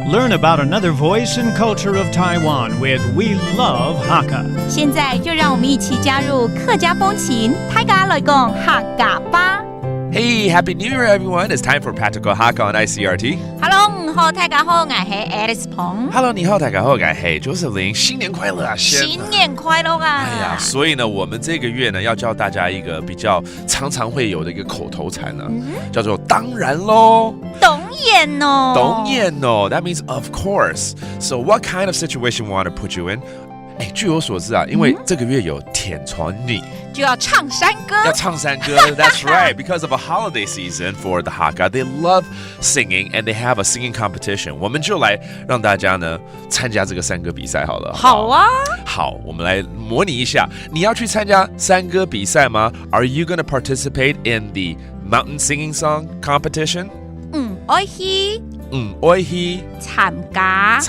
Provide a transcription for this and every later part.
Learn about another voice and culture of Taiwan with We Love Hakka. 现在就让我们一起加入客家风情，大家来讲客家吧。Hey, Happy New Year, everyone. It's time for Practical Hakka on ICRT. Hello， 好，大家好，我是 Alice 彭。Hello, 你好，大家好，我是Joseph 新年快乐啊！新年快乐啊！哎呀，所以呢，我们这个月呢，要教大家一个比较常常会有的一个口头禅呢，叫做当然咯。当然哦。当然哦 That means of course. So what kind of situation we want to put you in? 哎，据我所知啊，因为这个月有甜传女，就要唱山歌。要唱山歌 That's right. Because of a holiday season for the Hakka, they love singing and they have a singing competition. 我们就来让大家呢参加这个山歌比赛好了。好啊。好，我们来模拟一下，你要去参加山歌比赛吗？ Are you going to participate in the mountain singing song competition? 我去我去參加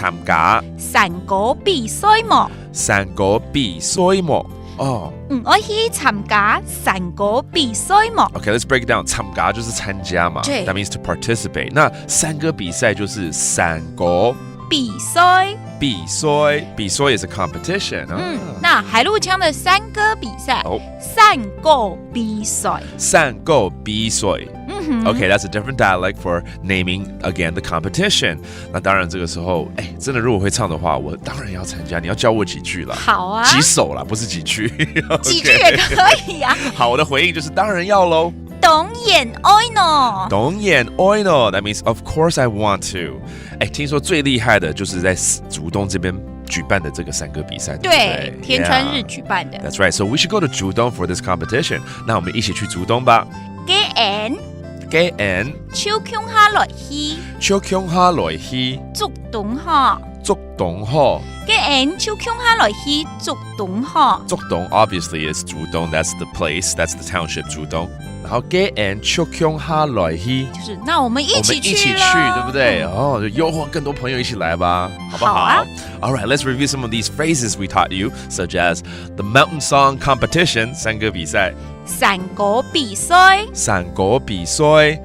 山歌比賽麼？山歌比賽麼？哦。我去參加山歌比賽麼？ Okay, let's break it down. 參加就是参加嘛。對。That means to participate. 那山歌比賽就是山歌比賽。比賽 is a competition. 那海陆腔的山歌比赛，山歌比賽。山歌比賽。Okay, that's a different dialect for naming again the competition. 那当然这个时候，真的如果会唱的话，我当然要参加。你要教我几句啦？好啊，几首啦，不是几句。几句也可以啊。好，我的回应就是当然要咯。当然愛呢。當然愛呢 That means of course I want to. 听说最厉害的就是在竹東這邊舉辦的這個山歌比賽，對，天川日舉辦的。That's right. So we should go to 竹東 for this competition. 那我們一起去竹東吧。嘅人超強下來去，竹東河。嘅人超強下來去竹東河。竹東 obviously is 竹東 That's the place. That's the township 竹東。然後嘅人超強下來去，就是那我們一起去對不對？就誘惑更多朋友一起來吧，好不好？好啊。All right, let's review some of these phrases we taught you, such as the mountain song competition 山歌比賽。山歌比賽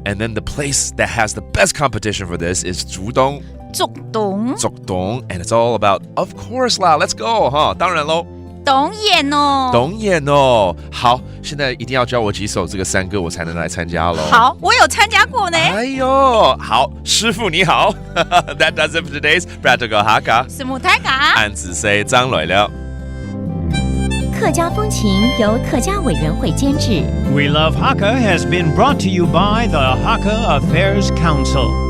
And then the place that has the best competition for this is 竹東 And it's all about of course 啦 Let's go 當然咯當然哦好現在一定要教我幾首這個山歌我才能來參加咯好我有參加過呢哎呦好師傅你好That does it for today's Practical Hakka 師母大家安子 say 張來了客家風情由客家委員會監製 We Love Hakka has been brought to you by the Hakka Affairs Council.